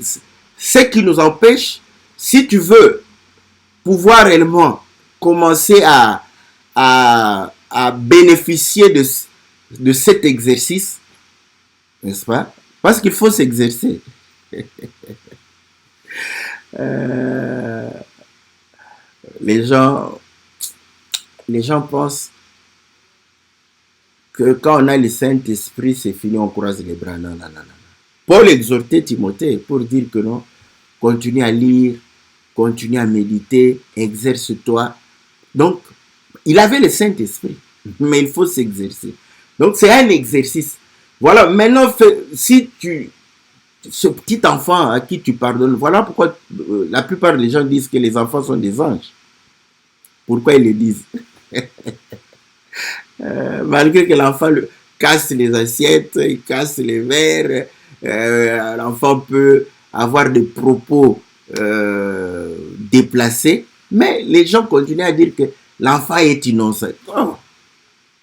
Ce qui nous empêche, si tu veux pouvoir réellement commencer à bénéficier de cet exercice, n'est-ce pas? Parce qu'il faut s'exercer. Les gens pensent que quand on a le Saint-Esprit, c'est fini, on croise les bras. Non, non, non, non. Paul exhortait Timothée pour dire que non, continue à lire, continue à méditer, exerce-toi. Donc, il avait le Saint-Esprit, mais il faut s'exercer. Donc, c'est un exercice. Voilà, maintenant, si ce petit enfant à qui tu pardonnes, voilà pourquoi la plupart des gens disent que les enfants sont des anges. Pourquoi ils le disent? Malgré que l'enfant casse les assiettes, il casse les verres, l'enfant peut avoir des propos déplacés, mais les gens continuent à dire que l'enfant est innocent. Oh,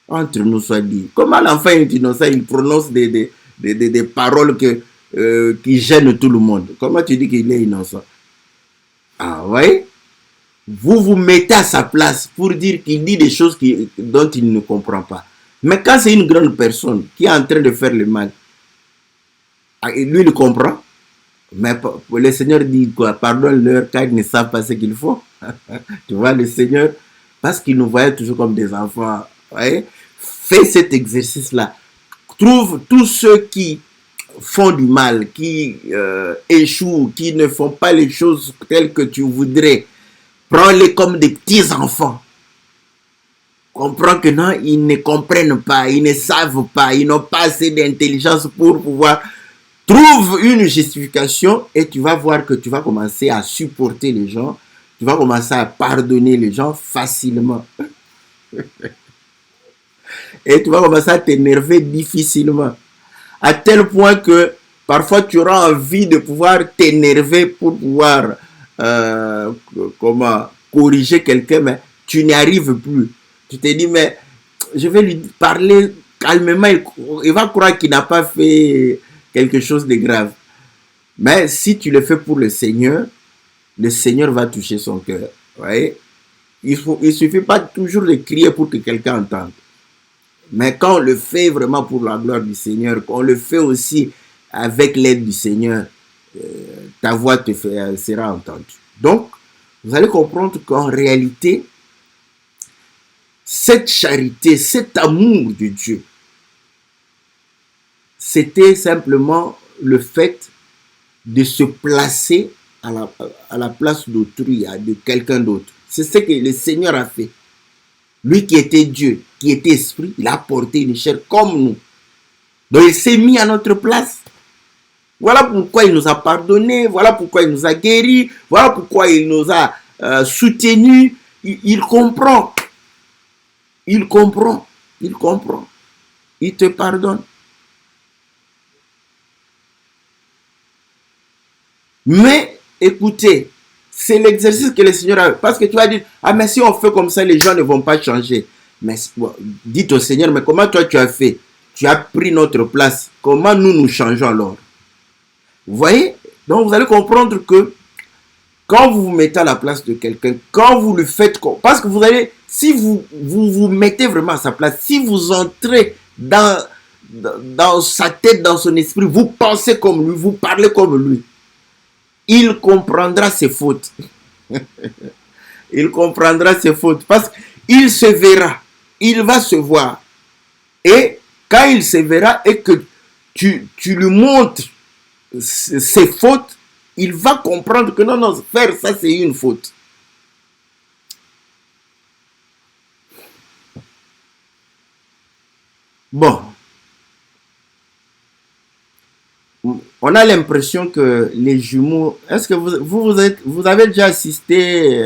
entre nous soit dit. Comment l'enfant est innocent? Il prononce des paroles qui gênent tout le monde. Comment tu dis qu'il est innocent? Ah ouais? Vous vous mettez à sa place pour dire qu'il dit des choses dont il ne comprend pas. Mais quand c'est une grande personne qui est en train de faire le mal, lui il comprend. Mais le Seigneur dit quoi? Pardonne-leur car ils ne savent pas ce qu'il faut. Tu vois, le Seigneur, parce qu'il nous voyait toujours comme des enfants. Ouais? Fais cet exercice-là. Trouve tous ceux qui font du mal, qui échouent, qui ne font pas les choses telles que tu voudrais. Prends-les comme des petits enfants. Comprends que non, ils ne comprennent pas, ils ne savent pas, ils n'ont pas assez d'intelligence pour pouvoir trouver une justification et tu vas voir que tu vas commencer à supporter les gens, tu vas commencer à pardonner les gens facilement. Et tu vas commencer à t'énerver difficilement. À tel point que parfois tu auras envie de pouvoir t'énerver pour pouvoir corriger quelqu'un, mais tu n'y arrives plus. Tu te dis, mais je vais lui parler calmement, il va croire qu'il n'a pas fait quelque chose de grave. Mais si tu le fais pour le Seigneur va toucher son cœur. Ouais? Il ne suffit pas toujours de crier pour que quelqu'un entende. Mais quand on le fait vraiment pour la gloire du Seigneur, quand on le fait aussi avec l'aide du Seigneur, ta voix sera entendue. Donc, vous allez comprendre qu'en réalité, cette charité, cet amour de Dieu, c'était simplement le fait de se placer à la place d'autrui, de quelqu'un d'autre. C'est ce que le Seigneur a fait. Lui qui était Dieu, qui était esprit, il a porté une chair comme nous. Donc il s'est mis à notre place. Voilà pourquoi il nous a pardonné, voilà pourquoi il nous a guéris, voilà pourquoi il nous a soutenus. Il comprend. Il comprend. Il comprend. Il te pardonne. Mais écoutez, c'est l'exercice que le Seigneur a. Parce que tu vas dire, ah mais si on fait comme ça, les gens ne vont pas changer. Mais dites au Seigneur, mais comment toi tu as fait? Tu as pris notre place. Comment nous changeons alors? Vous voyez? Donc vous allez comprendre que quand vous vous mettez à la place de quelqu'un, quand vous le faites, parce que vous allez, si vous mettez vraiment à sa place, si vous entrez dans sa tête, dans son esprit, vous pensez comme lui, vous parlez comme lui, il comprendra ses fautes. Il comprendra ses fautes parce qu'il se verra, il va se voir. Et quand il se verra et que tu lui montres ses fautes, il va comprendre que non, faire ça c'est une faute. Bon. On a l'impression que les jumeaux... Est-ce que vous avez déjà assisté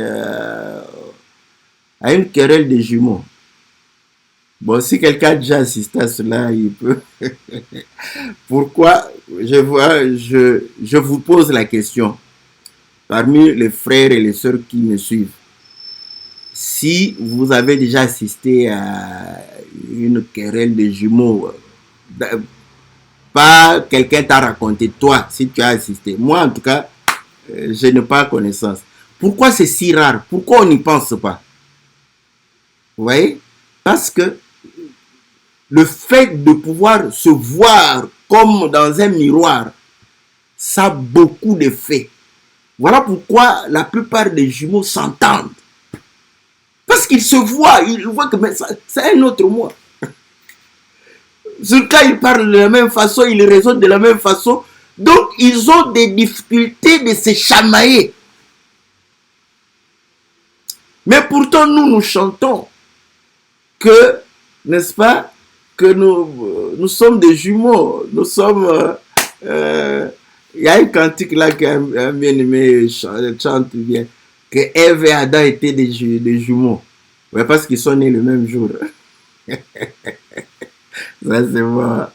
à une querelle des jumeaux? Bon, si quelqu'un a déjà assisté à cela, il peut... Pourquoi je vous pose la question, parmi les frères et les sœurs qui me suivent. Si vous avez déjà assisté à une querelle des jumeaux, pas quelqu'un t'a raconté, toi, si tu as assisté. Moi, en tout cas, je n'ai pas connaissance. Pourquoi c'est si rare? Pourquoi on n'y pense pas? Vous voyez? Parce que le fait de pouvoir se voir comme dans un miroir, ça a beaucoup d'effets. Voilà pourquoi la plupart des jumeaux s'entendent. Parce qu'ils se voient, ils voient que c'est un autre moi. Sur le cas, ils parlent de la même façon, ils raisonnent de la même façon. Donc, ils ont des difficultés de se chamailler. Mais pourtant, nous chantons que, n'est-ce pas, que nous sommes des jumeaux. Nous sommes... Il y a un cantique là qu'un bien-aimé chante bien, que Ève et Adam étaient des jumeaux. Ouais, parce qu'ils sont nés le même jour. Ça, c'est bon.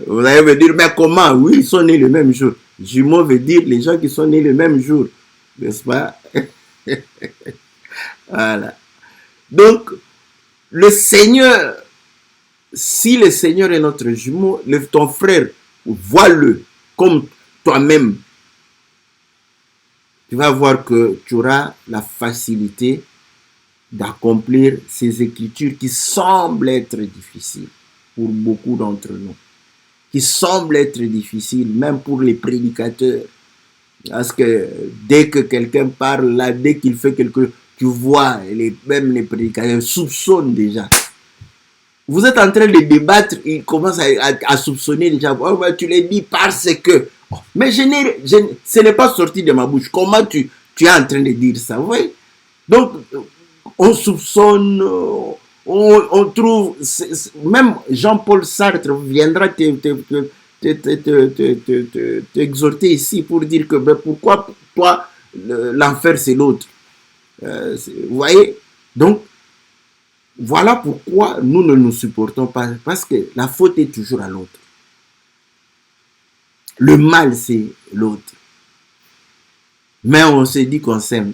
Vous allez me dire, mais comment? Oui, ils sont nés le même jour. Jumeaux veut dire les gens qui sont nés le même jour. N'est-ce pas? Voilà. Donc, le Seigneur, si le Seigneur est notre jumeau, ton frère, vois-le comme toi-même. Tu vas voir que tu auras la facilité d'accomplir ces écritures qui semblent être difficiles pour beaucoup d'entre nous, qui semblent être difficiles même pour les prédicateurs, parce que dès que quelqu'un parle là, dès qu'il fait quelque chose, tu vois, même les prédicateurs soupçonnent déjà. Vous êtes en train de débattre, ils commencent à soupçonner déjà. Oh, ben, tu l'as dit parce que... Mais ce n'est pas sorti de ma bouche. Comment tu es en train de dire ça? Vous voyez? Donc, on soupçonne, on trouve... Même Jean-Paul Sartre viendra t'exhorter ici pour dire que ben, pourquoi toi, l'enfer c'est l'autre. Vous voyez? Donc, voilà pourquoi nous ne nous supportons pas, parce que la faute est toujours à l'autre. Le mal, c'est l'autre. Mais on se dit qu'on s'aime.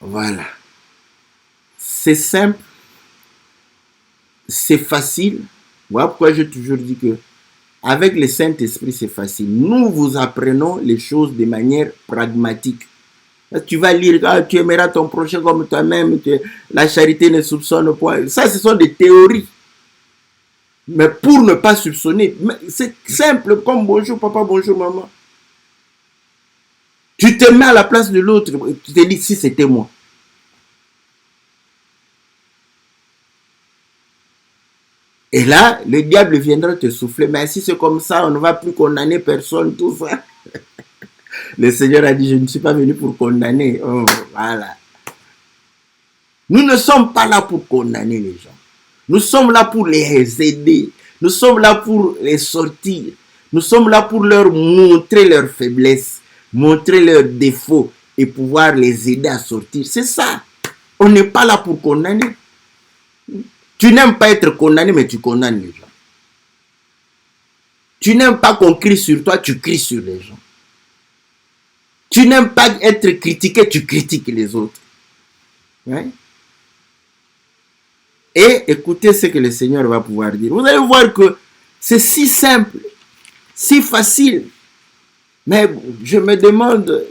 Voilà. C'est simple. C'est facile. Voilà pourquoi j'ai toujours dit que avec le Saint-Esprit, c'est facile. Nous vous apprenons les choses de manière pragmatique. Tu vas lire, tu aimeras ton prochain comme toi-même, la charité ne soupçonne point. Ça, ce sont des théories. Mais pour ne pas soupçonner, c'est simple, comme bonjour papa, bonjour maman. Tu te mets à la place de l'autre, tu te dis si c'était moi. Et là, le diable viendra te souffler. Mais si c'est comme ça, on ne va plus condamner personne, tout ça. Le Seigneur a dit, je ne suis pas venu pour condamner. Oh, voilà. Nous ne sommes pas là pour condamner les gens. Nous sommes là pour les aider. Nous sommes là pour les sortir. Nous sommes là pour leur montrer leurs faiblesses, montrer leurs défauts et pouvoir les aider à sortir. C'est ça. On n'est pas là pour condamner. Tu n'aimes pas être condamné, mais tu condamnes les gens. Tu n'aimes pas qu'on crie sur toi, tu cries sur les gens. Tu n'aimes pas être critiqué, tu critiques les autres. Ouais. Et écoutez ce que le Seigneur va pouvoir dire. Vous allez voir que c'est si simple, si facile. Mais je me demande...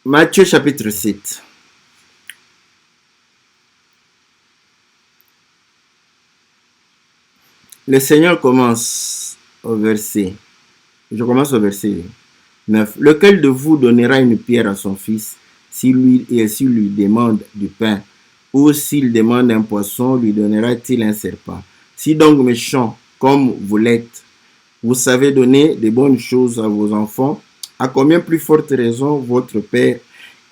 Matthieu chapitre 7. Le Seigneur commence au verset. Je commence au verset 9. Lequel de vous donnera une pierre à son fils s'il lui demande du pain, ou s'il demande un poisson, lui donnera-t-il un serpent? Si donc méchant comme vous l'êtes, vous savez donner de bonnes choses à vos enfants, à combien plus forte raison votre Père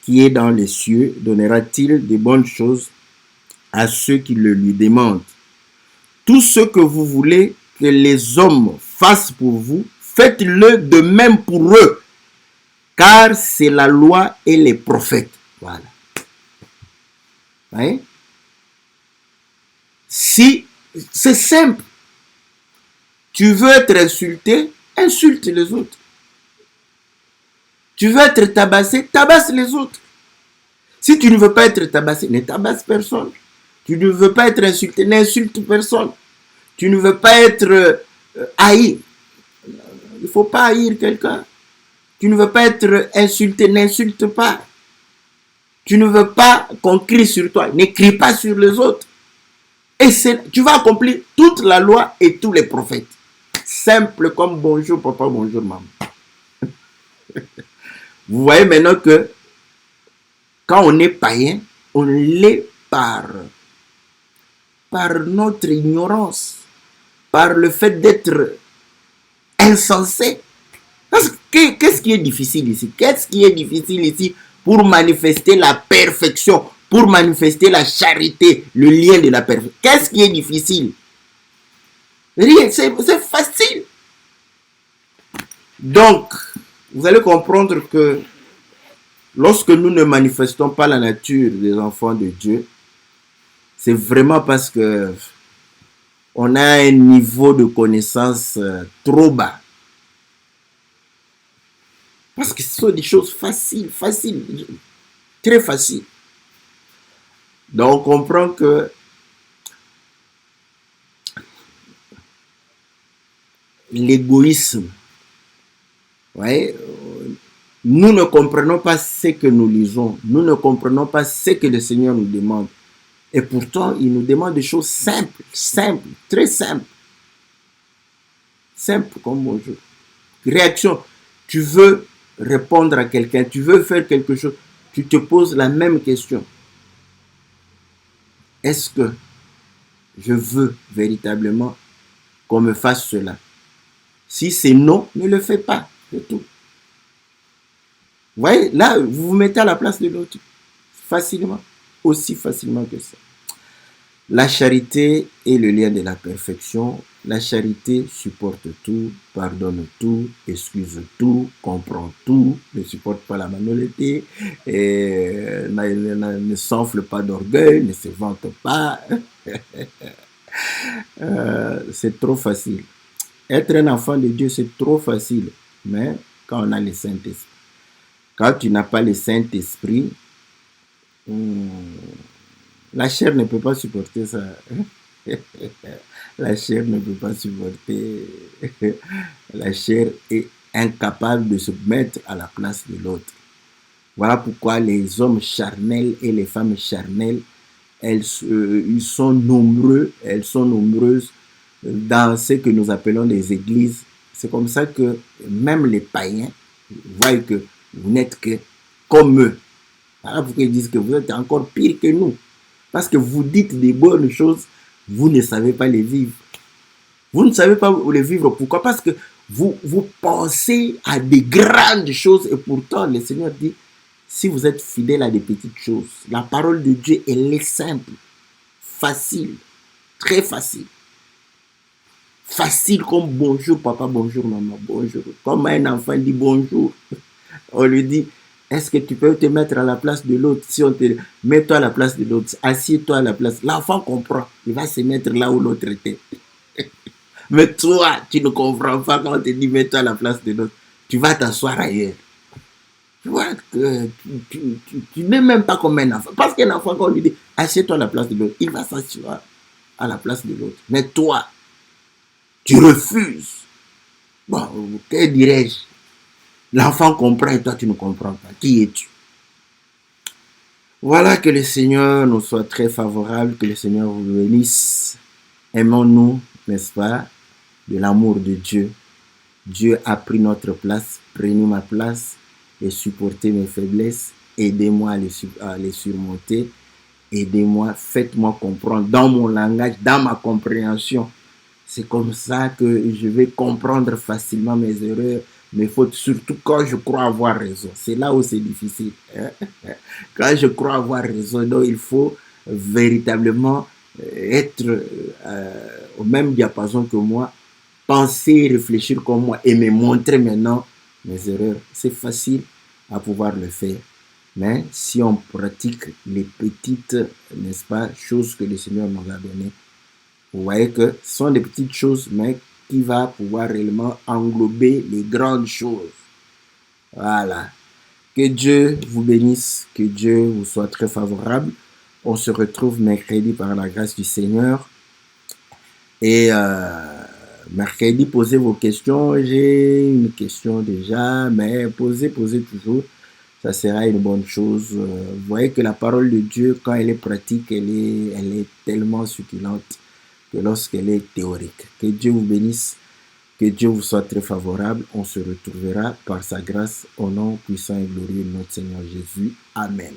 qui est dans les cieux donnera-t-il de bonnes choses à ceux qui le lui demandent? Tout ce que vous voulez que les hommes fassent pour vous, faites-le de même pour eux, car c'est la loi et les prophètes. Voilà. Hein? Si, c'est simple. Tu veux être insulté, insulte les autres. Tu veux être tabassé, tabasse les autres. Si tu ne veux pas être tabassé, ne tabasse personne. Tu ne veux pas être insulté, n'insulte personne. Tu ne veux pas être haï. Il ne faut pas haïr quelqu'un. Tu ne veux pas être insulté, n'insulte pas. Tu ne veux pas qu'on crie sur toi, ne crie pas sur les autres. Et tu vas accomplir toute la loi et tous les prophètes. Simple comme bonjour papa, bonjour maman. Vous voyez maintenant que quand on est païen, on l'est par notre ignorance, par le fait d'être insensé. Qu'est-ce qui est difficile ici? Qu'est-ce qui est difficile ici pour manifester la perfection, pour manifester la charité, le lien de la perfection? Qu'est-ce qui est difficile? Rien, c'est facile. Donc, vous allez comprendre que lorsque nous ne manifestons pas la nature des enfants de Dieu, c'est vraiment parce que on a un niveau de connaissance trop bas. Parce que ce sont des choses faciles, très faciles. Donc on comprend que l'égoïsme, ouais, nous ne comprenons pas ce que nous lisons, nous ne comprenons pas ce que le Seigneur nous demande. Et pourtant, il nous demande des choses simples, très simples. Simple comme bonjour. Réaction, tu veux répondre à quelqu'un, tu veux faire quelque chose, tu te poses la même question. Est-ce que je veux véritablement qu'on me fasse cela? Si c'est non, ne le fais pas, c'est tout. Vous voyez, là, vous vous mettez à la place de l'autre. Facilement, aussi facilement que ça. La charité est le lien de la perfection. La charité supporte tout, pardonne tout, excuse tout, comprend tout, ne supporte pas la malhonnêteté, ne s'enfle pas d'orgueil, ne se vante pas. C'est trop facile. Être un enfant de Dieu, c'est trop facile. Mais quand on a le Saint-Esprit, quand tu n'as pas le Saint-Esprit, la chair ne peut pas supporter ça. La chair ne peut pas supporter. La chair est incapable de se mettre à la place de l'autre. Voilà pourquoi les hommes charnels et les femmes charnelles, ils sont nombreux, elles sont nombreuses dans ce que nous appelons les églises. C'est comme ça que même les païens voient que vous n'êtes que comme eux. Voilà pourquoi ils disent que vous êtes encore pire que nous. Parce que vous dites des bonnes choses, vous ne savez pas les vivre. Vous ne savez pas les vivre. Pourquoi? Parce que vous pensez à des grandes choses et pourtant le Seigneur dit, si vous êtes fidèle à des petites choses, la parole de Dieu, elle est simple, facile, très facile. Facile comme bonjour papa, bonjour maman, bonjour. Comme un enfant dit bonjour, on lui dit, Est-ce que tu peux te mettre à la place de l'autre? Si on te met toi à la place de l'autre, assieds-toi à la place. L'enfant comprend. Il va se mettre là où l'autre était. Mais toi, tu ne comprends pas quand on te dit mets-toi à la place de l'autre. Tu vas t'asseoir ailleurs. Tu vois que tu n'es même pas comme un enfant. Parce qu'un enfant, quand on lui dit assieds-toi à la place de l'autre, il va s'asseoir à la place de l'autre. Mais toi, tu refuses. Bon, que dirais-je? L'enfant comprend et toi, tu ne comprends pas. Qui es-tu? Voilà, que le Seigneur nous soit très favorable, que le Seigneur vous bénisse. Aimons-nous, n'est-ce pas, de l'amour de Dieu. Dieu a pris notre place, prenez ma place et supportez mes faiblesses. Aidez-moi à les surmonter. Aidez-moi, faites-moi comprendre dans mon langage, dans ma compréhension. C'est comme ça que je vais comprendre facilement mes erreurs, mes fautes, surtout quand je crois avoir raison. C'est là où c'est difficile. Quand je crois avoir raison, donc il faut véritablement être au même diapason que moi, penser, réfléchir comme moi et me montrer maintenant mes erreurs. C'est facile à pouvoir le faire. Mais si on pratique les petites, n'est-ce pas, choses que le Seigneur nous a données, vous voyez que ce sont des petites choses, mais qui va pouvoir réellement englober les grandes choses. Voilà. Que Dieu vous bénisse, que Dieu vous soit très favorable. On se retrouve mercredi par la grâce du Seigneur. Et mercredi, posez vos questions. J'ai une question déjà, mais posez toujours. Ça sera une bonne chose. Vous voyez que la parole de Dieu, quand elle est pratique, elle est tellement succulente que lorsqu'elle est théorique. Que Dieu vous bénisse, que Dieu vous soit très favorable. On se retrouvera par sa grâce au nom puissant et glorieux de notre Seigneur Jésus. Amen.